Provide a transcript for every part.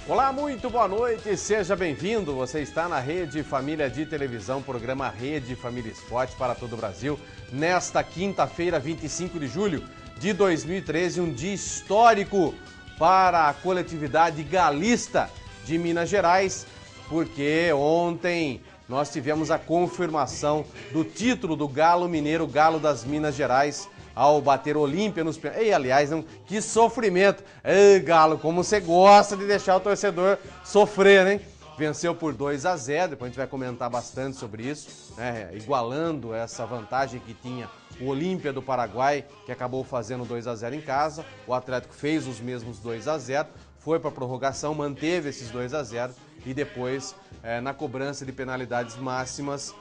Olá, muito boa noite, seja bem-vindo. Você está na Rede Família de Televisão, programa Rede Família Esporte para todo o Brasil. Nesta quinta-feira, 25 de julho de 2013, um dia histórico para a coletividade galista de Minas Gerais, porque ontem nós tivemos a confirmação do título do Galo Mineiro, Galo das Minas Gerais, ao bater Olímpia nos pênaltis. E, aliás, que sofrimento. Ei, Galo, como você gosta de deixar o torcedor sofrer, hein? Venceu por 2-0, depois a gente vai comentar bastante sobre isso, né? Igualando essa vantagem que tinha o Olímpia do Paraguai, que acabou fazendo 2-0 em casa. O Atlético fez os mesmos 2-0, foi para a prorrogação, manteve esses 2-0 e depois, na cobrança de penalidades máximas,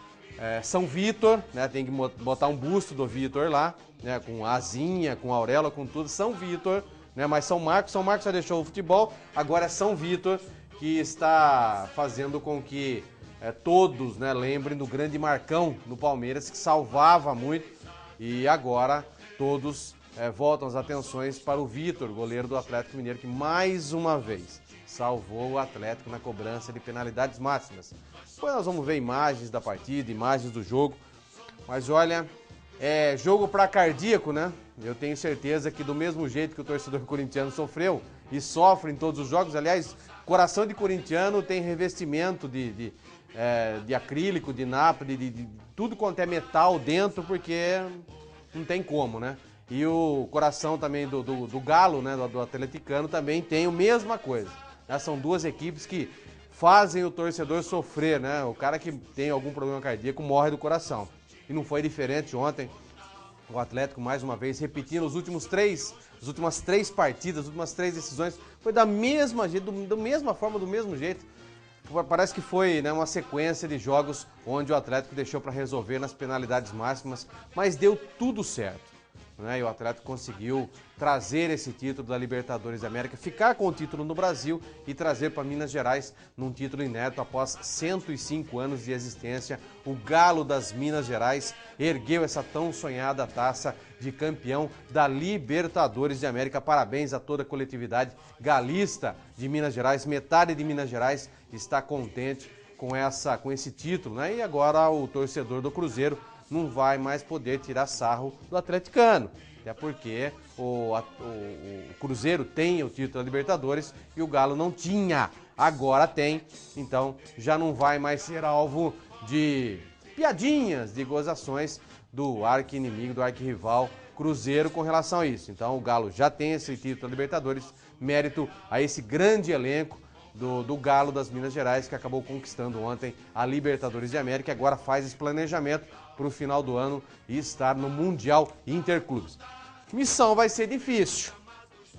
São Vitor, né, tem que botar um busto do Vitor lá, né, com asinha, com auréola, com tudo, São Vitor, né, mas São Marcos já deixou o futebol, agora é São Vitor que está fazendo com que todos, né, lembrem do grande Marcão no Palmeiras, que salvava muito, e agora todos voltam as atenções para o Vitor, goleiro do Atlético Mineiro, que mais uma vez salvou o Atlético na cobrança de penalidades máximas. Depois nós vamos ver imagens da partida, imagens do jogo. Mas olha, é jogo para cardíaco, né? Eu tenho certeza que do mesmo jeito que o torcedor corintiano sofreu e sofre em todos os jogos, aliás, coração de corintiano tem revestimento de acrílico, de napa, de tudo quanto é metal dentro, porque não tem como, né? E o coração também do Galo, né, do atleticano, também tem a mesma coisa. São duas equipes que fazem o torcedor sofrer, né? O cara que tem algum problema cardíaco morre do coração. E não foi diferente ontem. O Atlético, mais uma vez, repetindo as últimas três partidas, as últimas 3 decisões, foi da mesma forma, do mesmo jeito. Parece que foi, né, uma sequência de jogos onde o Atlético deixou para resolver nas penalidades máximas, mas deu tudo certo. Né? E o Atlético conseguiu trazer esse título da Libertadores da América, ficar com o título no Brasil e trazer para Minas Gerais num título inédito após 105 anos de existência. O Galo das Minas Gerais ergueu essa tão sonhada taça de campeão da Libertadores de América. Parabéns a toda a coletividade galista de Minas Gerais. Metade de Minas Gerais está contente com esse título, né? E agora o torcedor do Cruzeiro não vai mais poder tirar sarro do atleticano, até porque o Cruzeiro tem o título da Libertadores e o Galo não tinha, agora tem, então já não vai mais ser alvo de piadinhas, de gozações do arqui-inimigo, do arqui-rival Cruzeiro com relação a isso. Então o Galo já tem esse título da Libertadores, mérito a esse grande elenco do Galo das Minas Gerais, que acabou conquistando ontem a Libertadores de América e agora faz esse planejamento para o final do ano e estar no Mundial Interclubes. Missão vai ser difícil.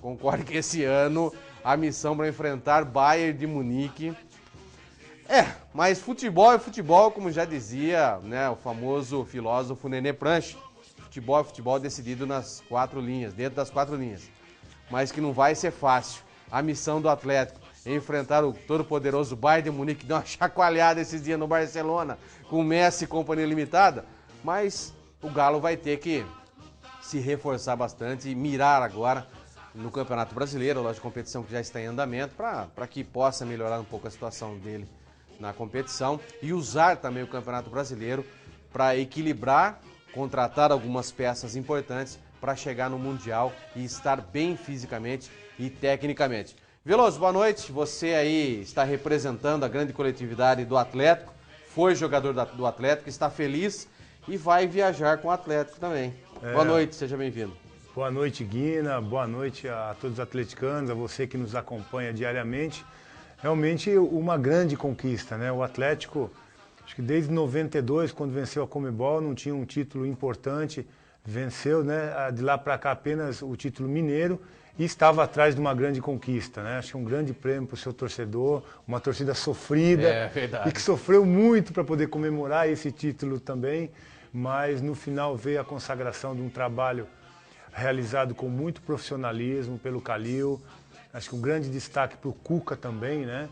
Concordo que esse ano a missão para enfrentar Bayern de Munique mas futebol é futebol, como já dizia, né, o famoso filósofo Nenê Pranche. Futebol é futebol decidido nas 4 linhas, dentro das 4 linhas. Mas que não vai ser fácil. A missão do Atlético enfrentar o todo-poderoso Bayern de Munique, que deu uma chacoalhada esses dias no Barcelona, com Messi e companhia limitada, mas o Galo vai ter que se reforçar bastante e mirar agora no Campeonato Brasileiro, a competição que já está em andamento, para que possa melhorar um pouco a situação dele na competição e usar também o Campeonato Brasileiro para equilibrar, contratar algumas peças importantes para chegar no Mundial e estar bem fisicamente e tecnicamente. Veloso, boa noite. Você aí está representando a grande coletividade do Atlético, foi jogador do Atlético, está feliz e vai viajar com o Atlético também. Boa noite, seja bem-vindo. Boa noite, Guina. Boa noite a todos os atleticanos, a você que nos acompanha diariamente. Realmente uma grande conquista, né? O Atlético, acho que desde 92, quando venceu a Conmebol, não tinha um título importante, venceu, né? De lá para cá apenas o título mineiro. E estava atrás de uma grande conquista, né? Acho que um grande prêmio para o seu torcedor, uma torcida sofrida e que sofreu muito para poder comemorar esse título também, mas no final veio a consagração de um trabalho realizado com muito profissionalismo pelo Calil. Acho que um grande destaque para o Cuca também, né?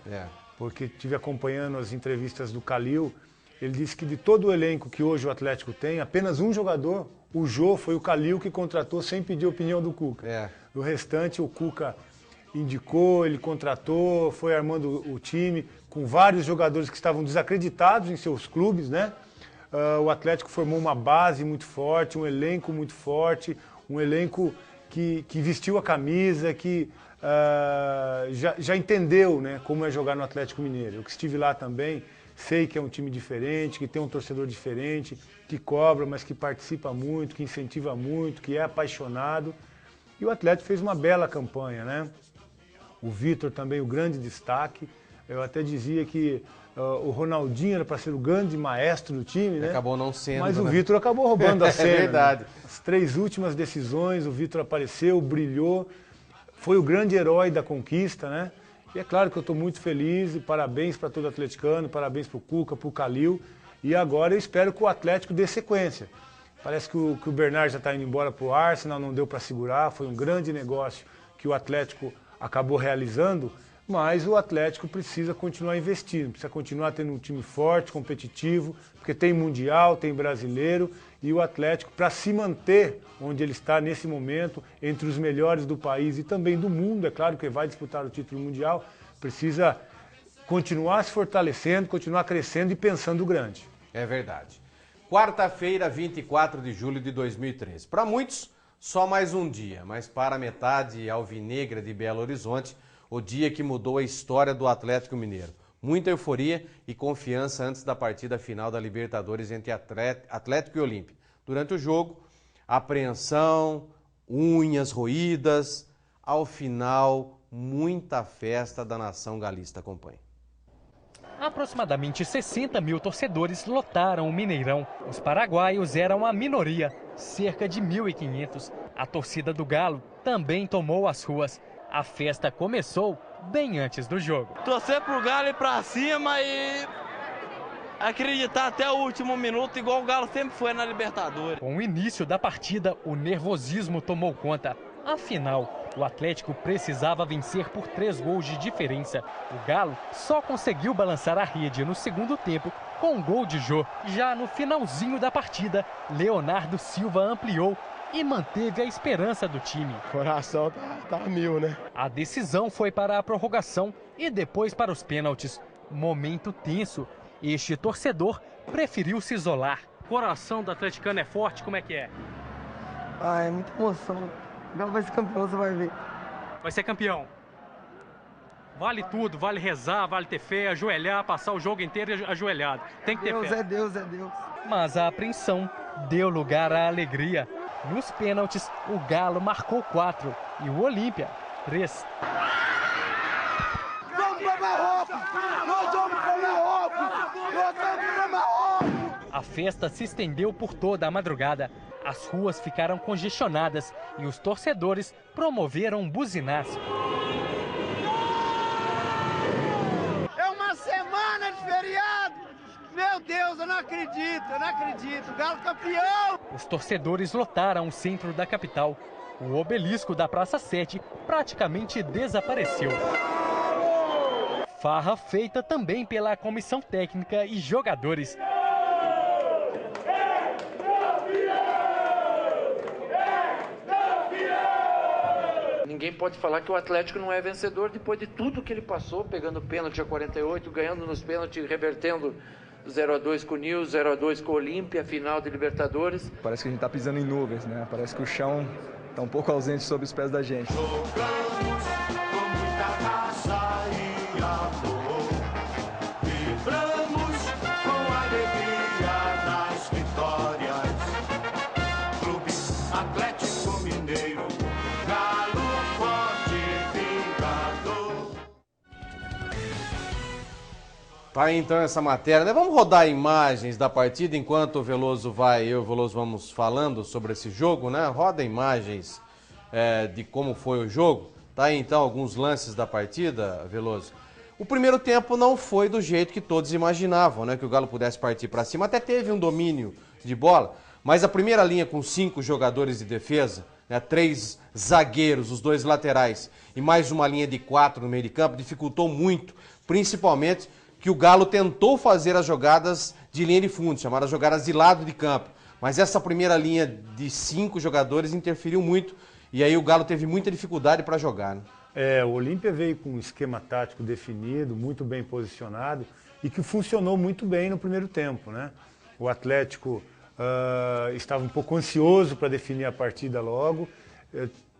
Porque estive acompanhando as entrevistas do Calil, ele disse que de todo o elenco que hoje o Atlético tem, apenas um jogador, o Jô, foi o Calil que contratou sem pedir a opinião do Cuca. Do restante, o Cuca indicou, ele contratou, foi armando o time com vários jogadores que estavam desacreditados em seus clubes, né? O Atlético formou uma base muito forte, um elenco muito forte, um elenco que vestiu a camisa, que já entendeu, né, como é jogar no Atlético Mineiro. Eu que estive lá também, sei que é um time diferente, que tem um torcedor diferente, que cobra, mas que participa muito, que incentiva muito, que é apaixonado. E o Atlético fez uma bela campanha, né? O Vitor também, o grande destaque. Eu até dizia que o Ronaldinho era para ser o grande maestro do time, né? Acabou não sendo, mas o né? Vitor acabou roubando a cena. É verdade. Né? As 3 últimas decisões, o Vitor apareceu, brilhou, foi o grande herói da conquista, né? E é claro que eu estou muito feliz e parabéns para todo atleticano, parabéns para o Cuca, para o Calil. E agora eu espero que o Atlético dê sequência. Parece que o Bernard já está indo embora para o Arsenal, não deu para segurar, foi um grande negócio que o Atlético acabou realizando, mas o Atlético precisa continuar investindo, precisa continuar tendo um time forte, competitivo, porque tem Mundial, tem Brasileiro, e o Atlético, para se manter onde ele está nesse momento, entre os melhores do país e também do mundo, é claro que vai disputar o título mundial, precisa continuar se fortalecendo, continuar crescendo e pensando grande. É verdade. Quarta-feira, 24 de julho de 2013. Para muitos, só mais um dia, mas para a metade alvinegra de Belo Horizonte, o dia que mudou a história do Atlético Mineiro. Muita euforia e confiança antes da partida final da Libertadores entre Atlético e Olímpia. Durante o jogo, apreensão, unhas roídas. Ao final, muita festa da nação galista. Acompanhe. Aproximadamente 60 mil torcedores lotaram o Mineirão. Os paraguaios eram a minoria, cerca de 1.500. A torcida do Galo também tomou as ruas. A festa começou bem antes do jogo. Torcer pro Galo ir pra cima e acreditar até o último minuto, igual o Galo sempre foi na Libertadores. Com o início da partida, o nervosismo tomou conta. Afinal, o Atlético precisava vencer por 3 gols de diferença. O Galo só conseguiu balançar a rede no segundo tempo com um gol de Jô. Já no finalzinho da partida, Leonardo Silva ampliou e manteve a esperança do time. O coração tá mil, né? A decisão foi para a prorrogação e depois para os pênaltis. Momento tenso. Este torcedor preferiu se isolar. O coração do atleticano é forte, como é que é? É muita emoção. O Galo vai ser campeão, você vai ver. Vai ser campeão. Vale tudo, vale rezar, vale ter fé, ajoelhar, passar o jogo inteiro ajoelhado. Tem que ter Deus fé. é Deus, é Deus. Mas a apreensão deu lugar à alegria. Nos pênaltis, o Galo marcou 4 e o Olímpia 3. Vamos pra Marrocos! Nós vamos pra Marrocos! Nós vamos pra Marrocos! A festa se estendeu por toda a madrugada. As ruas ficaram congestionadas e os torcedores promoveram um buzinaço. É uma semana de feriado! Meu Deus, eu não acredito! Galo campeão! Os torcedores lotaram o centro da capital. O obelisco da Praça 7 praticamente desapareceu. Farra feita também pela comissão técnica e jogadores. Ninguém pode falar que o Atlético não é vencedor depois de tudo que ele passou, pegando pênalti a 48, ganhando nos pênaltis, revertendo 0-2 com o Nils, 0-2 com o Olímpia, final de Libertadores. Parece que a gente está pisando em nuvens, né? Parece que o chão está um pouco ausente sob os pés da gente. Jogamos com muita raça e amor, vibramos com alegria nas vitórias. Clube Atlético Mineiro, Galo forte vingador. Tá aí então essa matéria, né? Vamos rodar imagens da partida enquanto o Veloso vai, eu e o Veloso vamos falando sobre esse jogo, né? Roda imagens de como foi o jogo. Tá aí então alguns lances da partida, Veloso. O primeiro tempo não foi do jeito que todos imaginavam, né? Que o Galo pudesse partir para cima. Até teve um domínio de bola, mas a primeira linha com 5 jogadores de defesa, né? 3 zagueiros, os 2 laterais e mais uma linha de 4 no meio de campo, dificultou muito, principalmente que o Galo tentou fazer as jogadas de linha de fundo, chamaram as jogadas de lado de campo. Mas essa primeira linha de 5 jogadores interferiu muito e aí o Galo teve muita dificuldade para jogar, né? O Olímpia veio com um esquema tático definido, muito bem posicionado e que funcionou muito bem no primeiro tempo, né? O Atlético estava um pouco ansioso para definir a partida logo,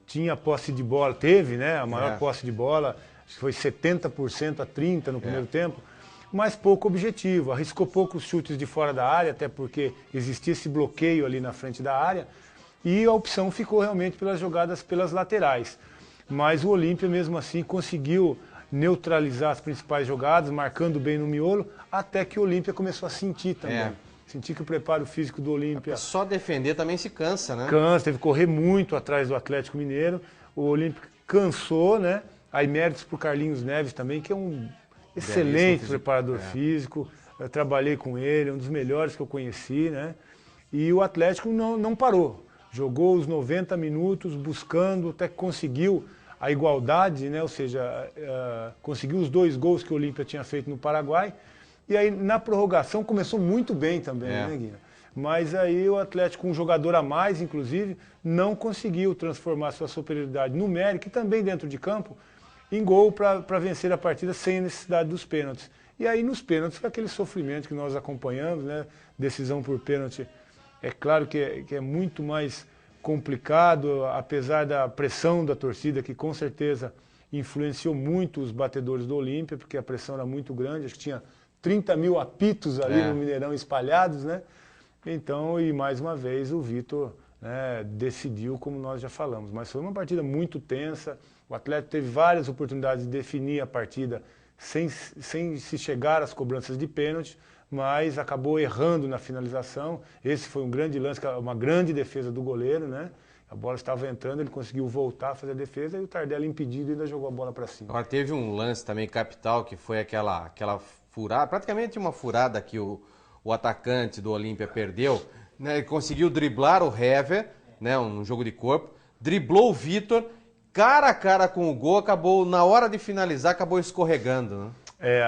tinha posse de bola, teve, né? A maior posse de bola, acho que foi 70% a 30% no primeiro tempo, mas pouco objetivo, arriscou poucos chutes de fora da área, até porque existia esse bloqueio ali na frente da área, e a opção ficou realmente pelas jogadas pelas laterais. Mas o Olímpia, mesmo assim, conseguiu neutralizar as principais jogadas, marcando bem no miolo, até que o Olímpia começou a sentir também. Sentir que o preparo físico do Olímpia... Só defender também se cansa, né? Cansa, teve que correr muito atrás do Atlético Mineiro. O Olímpia cansou, né? Aí méritos para o Carlinhos Neves também, que é um excelente preparador físico. Eu trabalhei com ele, um dos melhores que eu conheci, né? E o Atlético não parou. Jogou os 90 minutos buscando, até que conseguiu a igualdade, né? Ou seja, conseguiu os 2 gols que o Olímpia tinha feito no Paraguai. E aí na prorrogação começou muito bem também, né, Guilherme? Mas aí o Atlético, um jogador a mais, inclusive, não conseguiu transformar sua superioridade numérica e também dentro de campo em gol para vencer a partida sem necessidade dos pênaltis. E aí nos pênaltis foi aquele sofrimento que nós acompanhamos, né? Decisão por pênalti. É claro que é muito mais complicado, apesar da pressão da torcida, que com certeza influenciou muito os batedores do Olímpia, porque a pressão era muito grande, acho que tinha 30 mil apitos ali no Mineirão espalhados, né? Então, e mais uma vez o Vitor, né, decidiu, como nós já falamos. Mas foi uma partida muito tensa, o Atlético teve várias oportunidades de definir a partida sem se chegar às cobranças de pênalti, mas acabou errando na finalização. Esse foi um grande lance, uma grande defesa do goleiro, né? A bola estava entrando, ele conseguiu voltar a fazer a defesa e o Tardelli impedido ainda jogou a bola para cima. Agora teve um lance também capital, que foi aquela furada, praticamente uma furada que o atacante do Olímpia perdeu, né? Ele conseguiu driblar o Hever, né? Um jogo de corpo, driblou o Vitor, cara a cara com o gol, acabou, na hora de finalizar, acabou escorregando, né?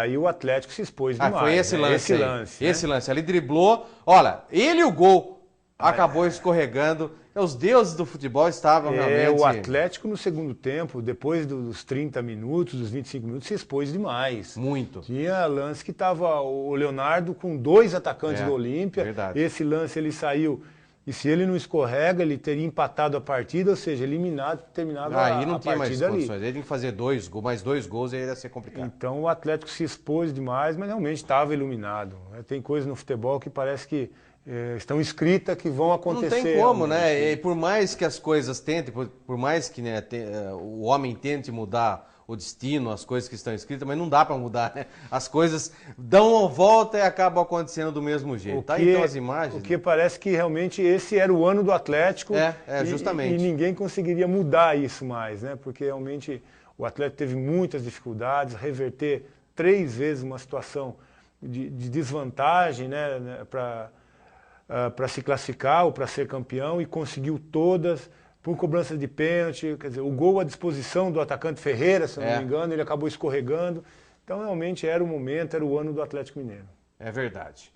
Aí o Atlético se expôs demais. Foi esse lance aí. Né? Esse lance, ali driblou, olha, ele e o gol acabou escorregando. Os deuses do futebol estavam realmente... O Atlético no segundo tempo, depois dos 30 minutos, dos 25 minutos, se expôs demais. Muito. Tinha lance que estava o Leonardo com 2 atacantes do Olímpia. Verdade. Esse lance ele saiu, e se ele não escorrega, ele teria empatado a partida, ou seja, eliminado, terminado a partida ali. Aí não tinha mais condições, ele tem que fazer mais 2 gols e aí ia ser complicado. Então o Atlético se expôs demais, mas realmente estava iluminado. Tem coisas no futebol que parece que estão escritas que vão acontecer. Não tem como, né? E por mais que as coisas tentem, por mais que o homem tente mudar o destino, as coisas que estão escritas, mas não dá para mudar, né? As coisas dão uma volta e acabam acontecendo do mesmo jeito. Então as imagens... O que parece que realmente esse era o ano do Atlético. Justamente. E ninguém conseguiria mudar isso mais, né? Porque realmente o Atlético teve muitas dificuldades, reverter 3 vezes uma situação de desvantagem, né? Para se classificar ou para ser campeão, e conseguiu todas por cobrança de pênalti. Quer dizer, o gol à disposição do atacante Ferreira, se eu não me engano, ele acabou escorregando. Então realmente era o momento, era o ano do Atlético Mineiro. É verdade.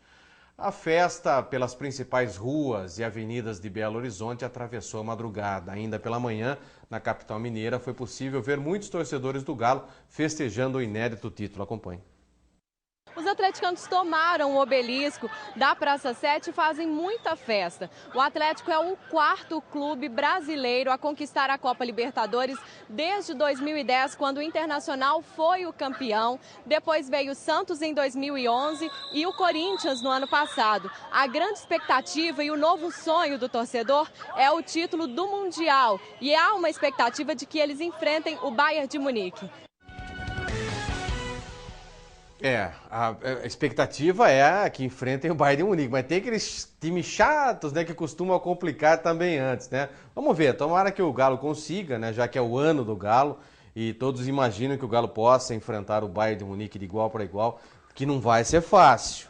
A festa pelas principais ruas e avenidas de Belo Horizonte atravessou a madrugada. Ainda pela manhã, na capital mineira, foi possível ver muitos torcedores do Galo festejando o inédito título. Acompanhe. Os atleticanos tomaram o obelisco da Praça 7 e fazem muita festa. O Atlético é o 4º clube brasileiro a conquistar a Copa Libertadores desde 2010, quando o Internacional foi o campeão. Depois veio o Santos em 2011 e o Corinthians no ano passado. A grande expectativa e o novo sonho do torcedor é o título do Mundial. E há uma expectativa de que eles enfrentem o Bayern de Munique. A expectativa é que enfrentem o Bayern de Munique, mas tem aqueles times chatos, né, que costumam complicar também antes, né? Vamos ver, tomara que o Galo consiga, né, já que é o ano do Galo, e todos imaginam que o Galo possa enfrentar o Bayern de Munique de igual para igual, que não vai ser fácil.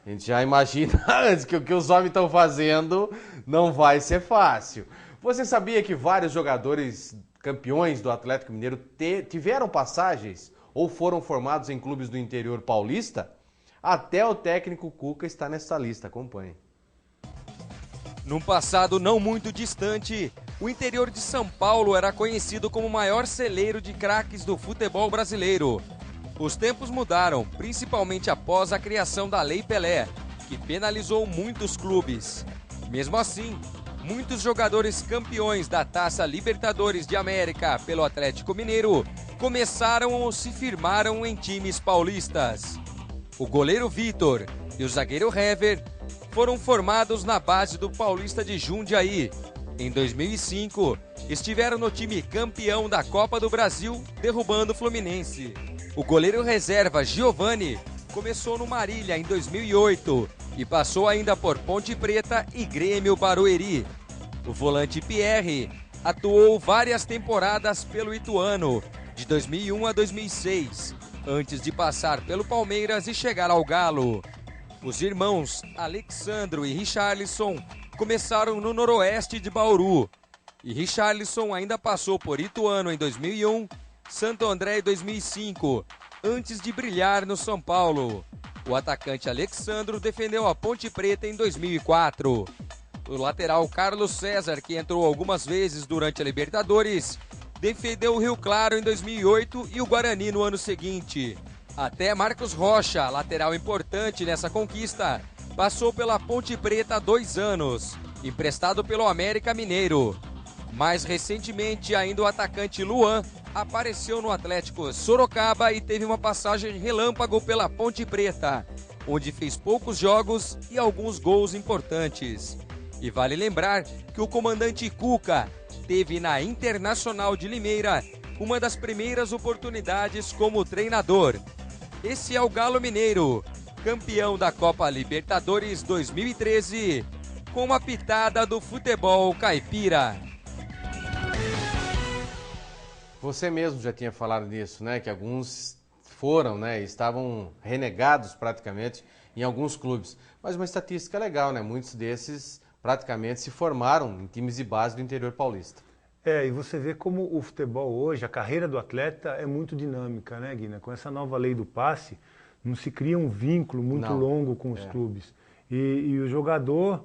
A gente já imagina antes que o que os homens estão fazendo não vai ser fácil. Você sabia que vários jogadores campeões do Atlético Mineiro tiveram passagens ou foram formados em clubes do interior paulista? Até o técnico Cuca está nessa lista, acompanhe. Num passado não muito distante, o interior de São Paulo era conhecido como o maior celeiro de craques do futebol brasileiro. Os tempos mudaram, principalmente após a criação da Lei Pelé, que penalizou muitos clubes. Mesmo assim, muitos jogadores campeões da Taça Libertadores de América pelo Atlético Mineiro começaram ou se firmaram em times paulistas. O goleiro Vitor e o zagueiro Hever foram formados na base do Paulista de Jundiaí. Em 2005, estiveram no time campeão da Copa do Brasil, derrubando o Fluminense. O goleiro reserva Giovani começou no Marília em 2008 e passou ainda por Ponte Preta e Grêmio Barueri. O volante Pierre atuou várias temporadas pelo Ituano, de 2001 a 2006, antes de passar pelo Palmeiras e chegar ao Galo. Os irmãos Alexandro e Richarlison começaram no noroeste de Bauru. E Richarlison ainda passou por Ituano em 2001, Santo André em 2005, antes de brilhar no São Paulo. O atacante Alexandro defendeu a Ponte Preta em 2004. O lateral Carlos César, que entrou algumas vezes durante a Libertadores, defendeu o Rio Claro em 2008 e o Guarani no ano seguinte. Até Marcos Rocha, lateral importante nessa conquista, passou pela Ponte Preta há 2 anos, emprestado pelo América Mineiro. Mais recentemente, ainda o atacante Luan apareceu no Atlético Sorocaba e teve uma passagem relâmpago pela Ponte Preta, onde fez poucos jogos e alguns gols importantes. E vale lembrar que o comandante Cuca teve na Internacional de Limeira uma das primeiras oportunidades como treinador. Esse é o Galo Mineiro, campeão da Copa Libertadores 2013, com uma pitada do futebol caipira. Você mesmo já tinha falado nisso, né? Que alguns foram, né? Estavam renegados praticamente em alguns clubes. Mas uma estatística legal, né? Muitos desses praticamente se formaram em times de base do interior paulista. E você vê como o futebol hoje, a carreira do atleta é muito dinâmica, né, Guina? Com essa nova lei do passe, não se cria um vínculo muito longo com os clubes. E o jogador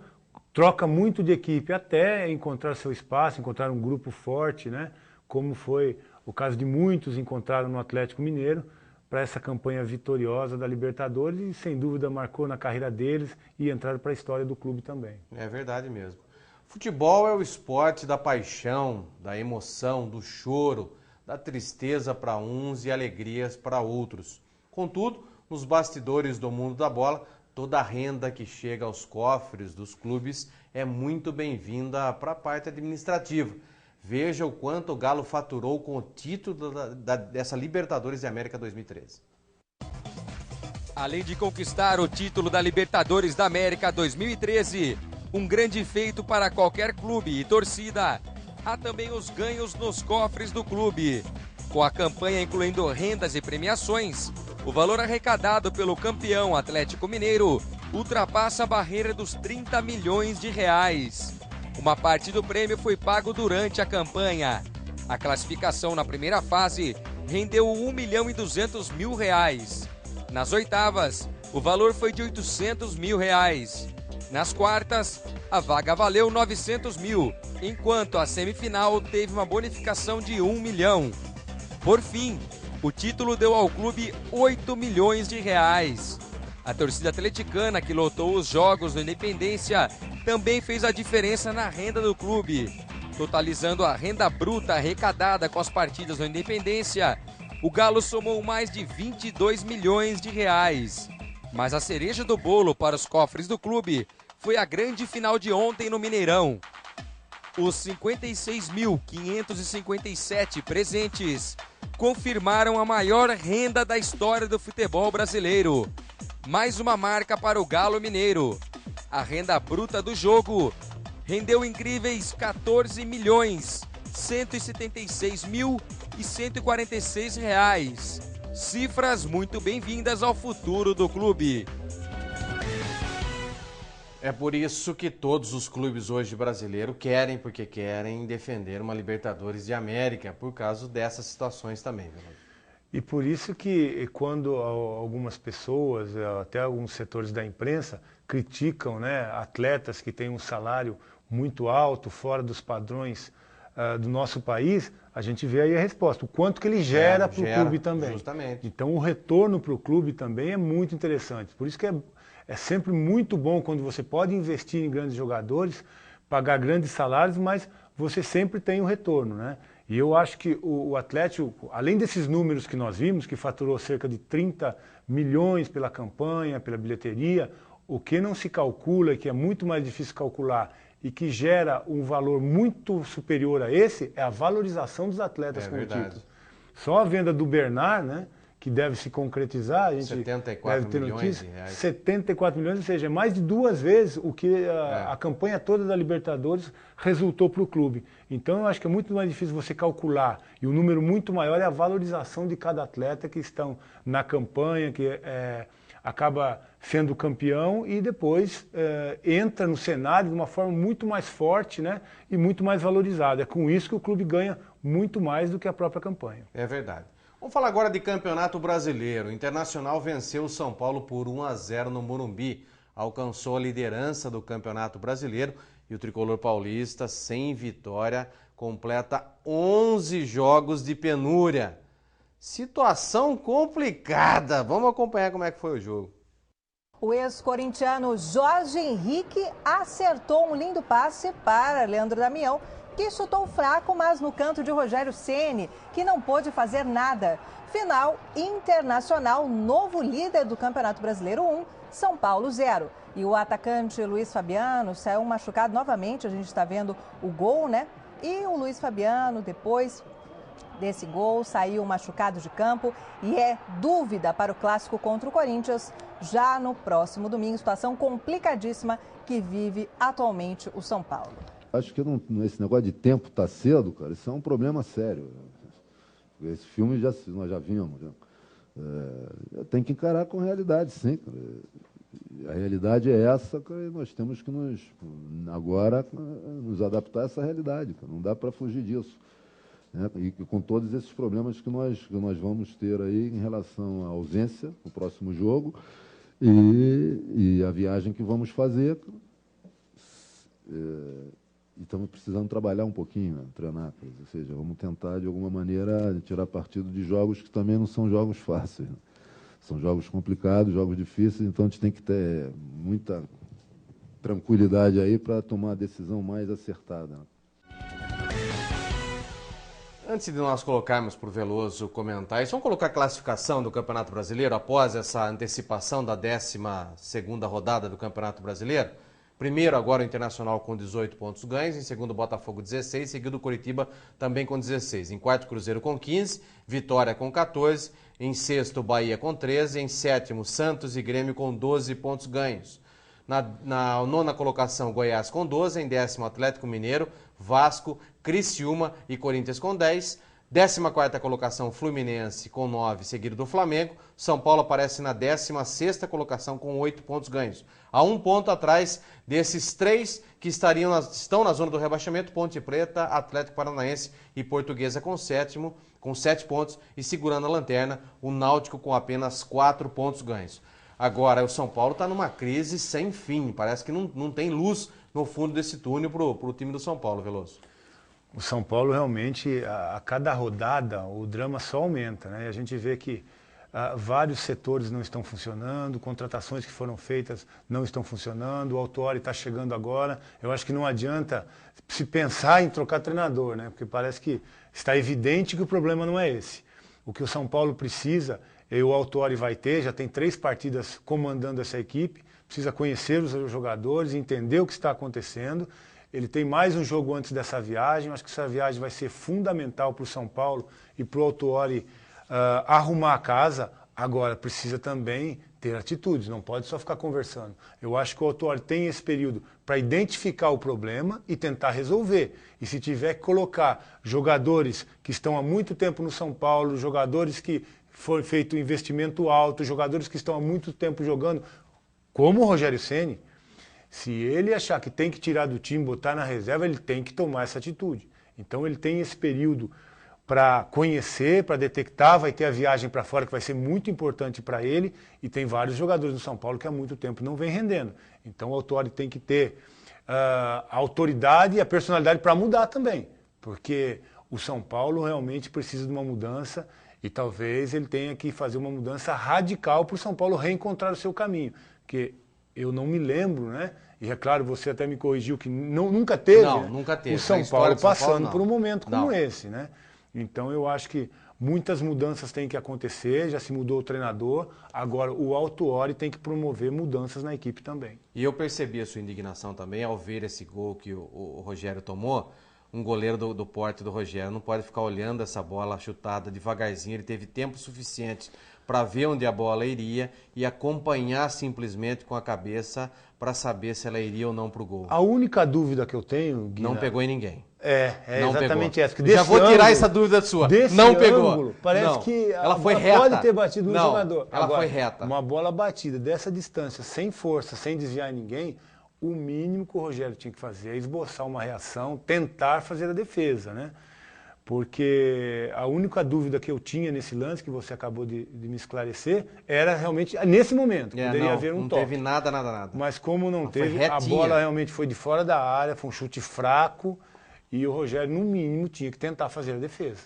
troca muito de equipe até encontrar seu espaço, encontrar um grupo forte, né? Como foi o caso de muitos encontraram no Atlético Mineiro para essa campanha vitoriosa da Libertadores e sem dúvida marcou na carreira deles e entraram para a história do clube também. É verdade mesmo. Futebol é o esporte da paixão, da emoção, do choro, da tristeza para uns e alegrias para outros. Contudo, nos bastidores do mundo da bola, toda a renda que chega aos cofres dos clubes é muito bem-vinda para a parte administrativa. Veja o quanto o Galo faturou com o título dessa Libertadores de América 2013. Além de conquistar o título da Libertadores da América 2013, um grande feito para qualquer clube e torcida, há também os ganhos nos cofres do clube. Com a campanha incluindo rendas e premiações, o valor arrecadado pelo campeão Atlético Mineiro ultrapassa a barreira dos 30 milhões de reais. Uma parte do prêmio foi pago durante a campanha. A classificação na primeira fase rendeu R$1.200.000. Nas oitavas, o valor foi de R$800.000. Nas quartas, a vaga valeu R$900 mil, enquanto a semifinal teve uma bonificação de R$1 milhão. Por fim, o título deu ao clube R$8 milhões. A torcida atleticana, que lotou os jogos do Independência, também fez a diferença na renda do clube. Totalizando a renda bruta arrecadada com as partidas do Independência, o Galo somou mais de R$22 milhões. Mas a cereja do bolo para os cofres do clube foi a grande final de ontem no Mineirão. Os 56.557 presentes confirmaram a maior renda da história do futebol brasileiro. Mais uma marca para o Galo Mineiro. A renda bruta do jogo rendeu incríveis R$14.176.146. Cifras muito bem-vindas ao futuro do clube. É por isso que todos os clubes hoje brasileiros querem defender uma Libertadores de América, por causa dessas situações também. E por isso que quando algumas pessoas, até alguns setores da imprensa, criticam, né, atletas que têm um salário muito alto, fora dos padrões do nosso país, a gente vê aí a resposta, o quanto que ele gera para o clube também. Justamente. Então o retorno para o clube também é muito interessante. Por isso que é sempre muito bom quando você pode investir em grandes jogadores, pagar grandes salários, mas você sempre tem um retorno, né? E eu acho que o Atlético, além desses números que nós vimos, que faturou cerca de 30 milhões pela campanha, pela bilheteria, o que não se calcula, que é muito mais difícil calcular e que gera um valor muito superior a esse, é a valorização dos atletas com o título. Só a venda do Bernard, né, que deve se concretizar, a gente 74 deve ter milhões notícia, de reais. 74 milhões, ou seja, mais de 2 vezes o que a campanha toda da Libertadores resultou para o clube. Então eu acho que é muito mais difícil você calcular, e o número muito maior é a valorização de cada atleta que estão na campanha, que acaba sendo campeão e depois entra no cenário de uma forma muito mais forte, né, e muito mais valorizada. É com isso que o clube ganha muito mais do que a própria campanha. É verdade. Vamos falar agora de Campeonato Brasileiro. O Internacional venceu o São Paulo por 1-0 no Morumbi. Alcançou a liderança do Campeonato Brasileiro e o tricolor paulista, sem vitória, completa 11 jogos de penúria. Situação complicada. Vamos acompanhar como é que foi o jogo. O ex-corintiano Jorge Henrique acertou um lindo passe para Leandro Damião, que chutou fraco, mas no canto de Rogério Ceni, que não pôde fazer nada. Final, Internacional, novo líder do Campeonato Brasileiro 1, São Paulo 0. E o atacante Luiz Fabiano saiu machucado novamente, a gente está vendo o gol, né? E o Luiz Fabiano, depois desse gol, saiu machucado de campo e é dúvida para o clássico contra o Corinthians já no próximo domingo. Situação complicadíssima que vive atualmente o São Paulo. Acho que esse negócio de tempo tá cedo, cara, isso é um problema sério. Esse filme nós já vimos. Né? Tem que encarar com a realidade, sim. Cara. A realidade é essa, cara, e nós temos que agora nos adaptar a essa realidade. Cara. Não dá para fugir disso. Né? E com todos esses problemas que nós vamos ter aí em relação à ausência no próximo jogo e a viagem que vamos fazer. E estamos precisando trabalhar um pouquinho, né, treinar, ou seja, vamos tentar de alguma maneira tirar partido de jogos que também não são jogos fáceis. Né? São jogos complicados, jogos difíceis, então a gente tem que ter muita tranquilidade aí para tomar a decisão mais acertada. Né? Antes de nós colocarmos para o Veloso comentar, vamos colocar a classificação do Campeonato Brasileiro após essa antecipação da 12ª rodada do Campeonato Brasileiro. Primeiro agora o Internacional com 18 pontos ganhos, em segundo o Botafogo 16, seguido o Coritiba também com 16. Em quarto Cruzeiro com 15, Vitória com 14, em sexto Bahia com 13, em sétimo Santos e Grêmio com 12 pontos ganhos. Na nona colocação Goiás com 12, em décimo Atlético Mineiro, Vasco, Criciúma e Corinthians com 10. 14ª colocação Fluminense com 9, seguido do Flamengo. São Paulo aparece na 16ª colocação com 8 pontos ganhos. A 1 ponto atrás desses 3 que estão na zona do rebaixamento, Ponte Preta, Atlético Paranaense e Portuguesa com 7 pontos e segurando a lanterna, o Náutico com apenas 4 pontos ganhos. Agora, o São Paulo está numa crise sem fim, parece que não tem luz no fundo desse túnel para o time do São Paulo, Veloso. O São Paulo realmente, a cada rodada, o drama só aumenta, né? E a gente vê que vários setores não estão funcionando, contratações que foram feitas não estão funcionando, o Autuori está chegando agora. Eu acho que não adianta se pensar em trocar treinador, né? Porque parece que está evidente que o problema não é esse. O que o São Paulo precisa, e o Autuori vai ter, já tem 3 partidas comandando essa equipe, precisa conhecer os jogadores, entender o que está acontecendo. Ele tem mais um jogo antes dessa viagem, acho que essa viagem vai ser fundamental para o São Paulo e para o Autuori arrumar a casa. Agora, precisa também ter atitudes, não pode só ficar conversando. Eu acho que o Autuori tem esse período para identificar o problema e tentar resolver. E se tiver que colocar jogadores que estão há muito tempo no São Paulo, jogadores que foi feito um investimento alto, jogadores que estão há muito tempo jogando, como o Rogério Ceni, se ele achar que tem que tirar do time, botar na reserva, ele tem que tomar essa atitude. Então ele tem esse período para conhecer, para detectar, vai ter a viagem para fora que vai ser muito importante para ele e tem vários jogadores do São Paulo que há muito tempo não vem rendendo. Então o Autuori tem que ter a autoridade e a personalidade para mudar também. porque o São Paulo realmente precisa de uma mudança e talvez ele tenha que fazer uma mudança radical para o São Paulo reencontrar o seu caminho. Porque eu não me lembro, né? E é claro, você até me corrigiu que nunca teve, não, né? nunca teve. O São Paulo passando por um momento como esse, né? Então eu acho que muitas mudanças têm que acontecer, já se mudou o treinador, agora o Autuori tem que promover mudanças na equipe também. E eu percebi a sua indignação também ao ver esse gol que o Rogério tomou. Um goleiro do porte do Rogério não pode ficar olhando essa bola chutada devagarzinho, ele teve tempo suficiente para ver onde a bola iria e acompanhar simplesmente com a cabeça para saber se ela iria ou não para o gol. A única dúvida que eu tenho, Guina, não pegou em ninguém. Não exatamente pegou. essa. Já vou tirar essa dúvida sua. Não pegou. Ângulo, parece não. que ela foi reta. Pode ter batido no jogador. Ela agora, foi reta. Uma bola batida dessa distância, sem força, sem desviar ninguém, o mínimo que o Rogério tinha que fazer é esboçar uma reação, tentar fazer a defesa, né? Porque a única dúvida que eu tinha nesse lance, que você acabou de me esclarecer, era realmente nesse momento. Poderia haver um toque. Não teve nada. Mas como não teve, a bola realmente foi de fora da área, foi um chute fraco e o Rogério, no mínimo, tinha que tentar fazer a defesa.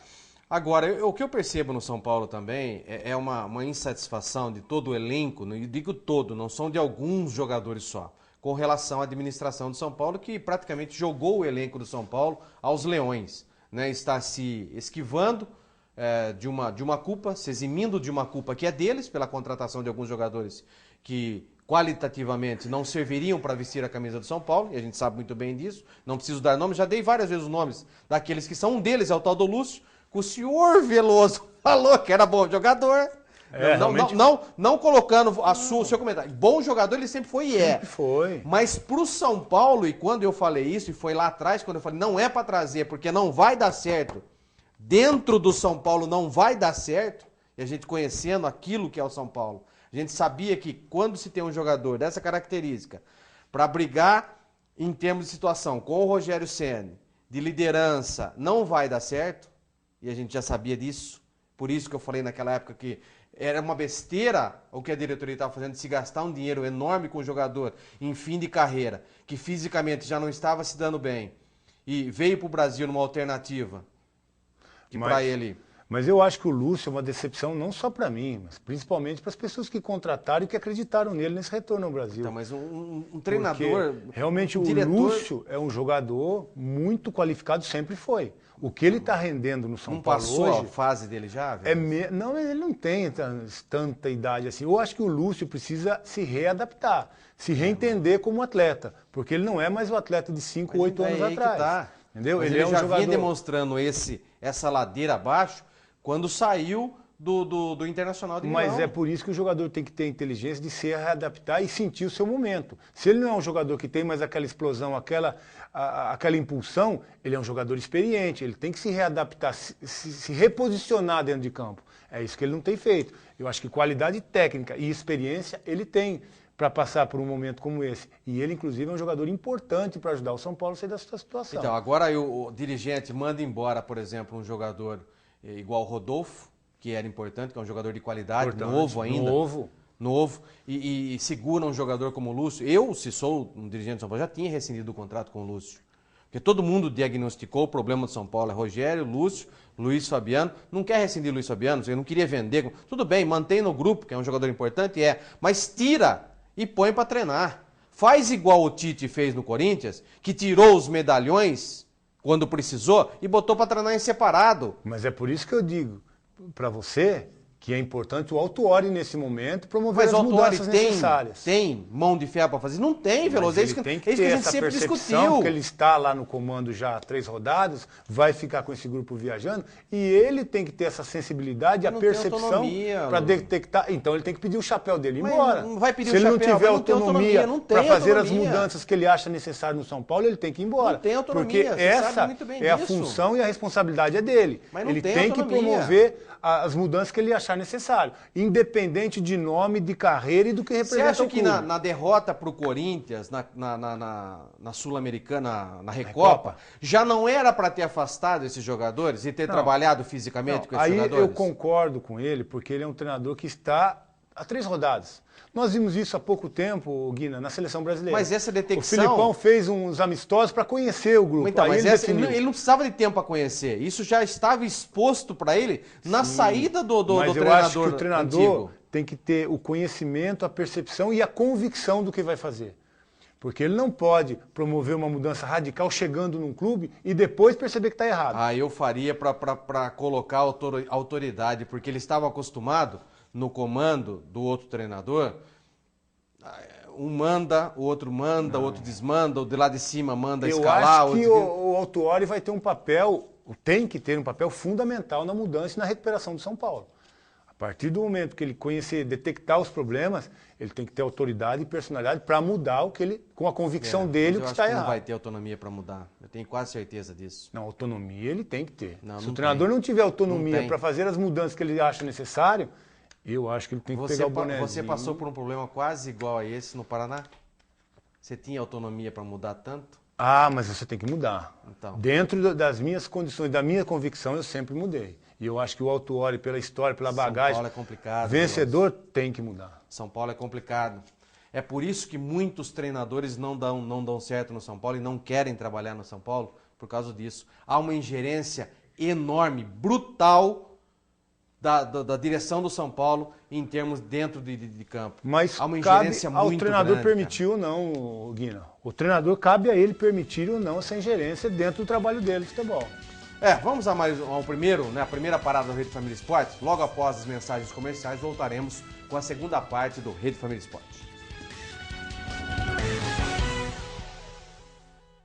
Agora, o que eu percebo no São Paulo também é uma insatisfação de todo o elenco, e digo todo, não são de alguns jogadores só, com relação à administração do São Paulo, que praticamente jogou o elenco do São Paulo aos leões. Né, está se esquivando de uma culpa, se eximindo de uma culpa que é deles, pela contratação de alguns jogadores que qualitativamente não serviriam para vestir a camisa do São Paulo, e a gente sabe muito bem disso, não preciso dar nomes, já dei várias vezes os nomes daqueles que são, um deles é o tal do Lúcio, que o senhor Veloso falou que era bom jogador. Não colocando o seu comentário. Bom jogador ele sempre foi e é. Sempre foi. Mas pro São Paulo, e quando eu falei isso, e foi lá atrás, quando eu falei, não é para trazer, porque não vai dar certo. Dentro do São Paulo não vai dar certo. E a gente conhecendo aquilo que é o São Paulo, a gente sabia que quando se tem um jogador dessa característica, para brigar em termos de situação com o Rogério Ceni, de liderança, não vai dar certo. E a gente já sabia disso. Por isso que eu falei naquela época que era uma besteira o que a diretoria estava fazendo, de se gastar um dinheiro enorme com o jogador em fim de carreira, que fisicamente já não estava se dando bem, e veio para o Brasil numa alternativa que para ele... Mas eu acho que o Lúcio é uma decepção não só para mim, mas principalmente para as pessoas que contrataram e que acreditaram nele nesse retorno ao Brasil. Então, mas um treinador... Porque realmente o Lúcio é um jogador muito qualificado, sempre foi. O que ele está rendendo no São Paulo hoje... Não passou a fase dele já? Não, ele não tem tanta idade assim. Eu acho que o Lúcio precisa se readaptar, se reentender como atleta, porque ele não é mais o atleta de 5, 8 anos atrás. Entendeu? Ele é um jogador... vinha demonstrando essa ladeira abaixo quando saiu do Internacional de Milão. Mas é por isso que o jogador tem que ter a inteligência de se readaptar e sentir o seu momento. Se ele não é um jogador que tem mais aquela explosão, aquela impulsão, ele é um jogador experiente, ele tem que se readaptar, se reposicionar dentro de campo. É isso que ele não tem feito. Eu acho que qualidade técnica e experiência ele tem para passar por um momento como esse. E ele, inclusive, é um jogador importante para ajudar o São Paulo a sair dessa situação. Então, agora o dirigente manda embora, por exemplo, um jogador igual o Rodolfo, que era importante, que é um jogador de qualidade, novo ainda. Novo. E segura um jogador como o Lúcio. Eu, se sou um dirigente do São Paulo, já tinha rescindido o contrato com o Lúcio. Porque todo mundo diagnosticou o problema do São Paulo. É Rogério, Lúcio, Luiz Fabiano. Não quer rescindir o Luiz Fabiano, eu não queria vender. Tudo bem, mantém no grupo, que é um jogador importante, mas tira e põe para treinar. Faz igual o Tite fez no Corinthians, que tirou os medalhões quando precisou e botou para treinar em separado. Mas é por isso que eu digo para você que é importante o Autuori nesse momento promover as mudanças necessárias. Tem mão de ferro para fazer? Não tem, Veloso. É isso que a gente sempre discutiu. Que ele está lá no comando já há 3 rodadas, vai ficar com esse grupo viajando, e ele tem que ter essa sensibilidade, a percepção para detectar. Então ele tem que pedir o chapéu dele embora. Não vai pedir Se ele o não tiver autonomia para fazer as autonomia. mudanças que ele acha necessário no São Paulo, ele tem que ir embora. Não tem autonomia. Porque essa é a função e a responsabilidade é dele. Ele tem que promover as mudanças que ele achar necessário, independente de nome, de carreira e do que representa o clube. Você acha que na derrota para o Corinthians, na Sul-Americana, na Recopa, já não era para ter afastado esses jogadores e ter trabalhado fisicamente com esses jogadores? Aí eu concordo com ele, porque ele é um treinador que está há 3 rodadas. Nós vimos isso há pouco tempo, Guina, na seleção brasileira. Mas essa detecção... O Filipão fez uns amistosos para conhecer o grupo. Então, aí mas ele não precisava de tempo para conhecer. Isso já estava exposto para ele na saída do treinador. Mas eu acho que o treinador antigo tem que ter o conhecimento, a percepção e a convicção do que vai fazer. Porque ele não pode promover uma mudança radical chegando num clube e depois perceber que está errado. Ah, eu faria para colocar autoridade, porque ele estava acostumado no comando do outro treinador. Um manda, o outro manda, o outro desmanda, o de lá de cima manda escalar. Eu acho que o Autuori vai ter um papel, tem que ter um papel fundamental na mudança e na recuperação do São Paulo. A partir do momento que ele conhecer, detectar os problemas, ele tem que ter autoridade e personalidade para mudar o que ele, com a convicção dele, o que está errado. Não vai ter autonomia para mudar. Eu tenho quase certeza disso. Não, autonomia ele tem que ter. Não, Se não o treinador tem. não tiver autonomia para fazer as mudanças que ele acha necessário, eu acho que ele tem que pegar o bonézinho. Você passou por um problema quase igual a esse no Paraná? Você tinha autonomia para mudar tanto? Ah, mas você tem que mudar. Então. Dentro das minhas condições, da minha convicção, eu sempre mudei. E eu acho que o Autuori, pela história, pela bagagem, São Paulo é complicado, vencedor, tem que mudar. São Paulo é complicado. É por isso que muitos treinadores não dão certo no São Paulo e não querem trabalhar no São Paulo por causa disso. Há uma ingerência enorme, brutal, da direção do São Paulo em termos dentro de campo. Mas há uma ingerência cabe ao muito treinador grande, permitir ou não, Guina. O treinador, cabe a ele permitir ou não essa ingerência dentro do trabalho dele de futebol. Vamos ao a primeira parada do Rede Família Esportes. Logo após as mensagens comerciais, voltaremos com a segunda parte do Rede Família Esportes.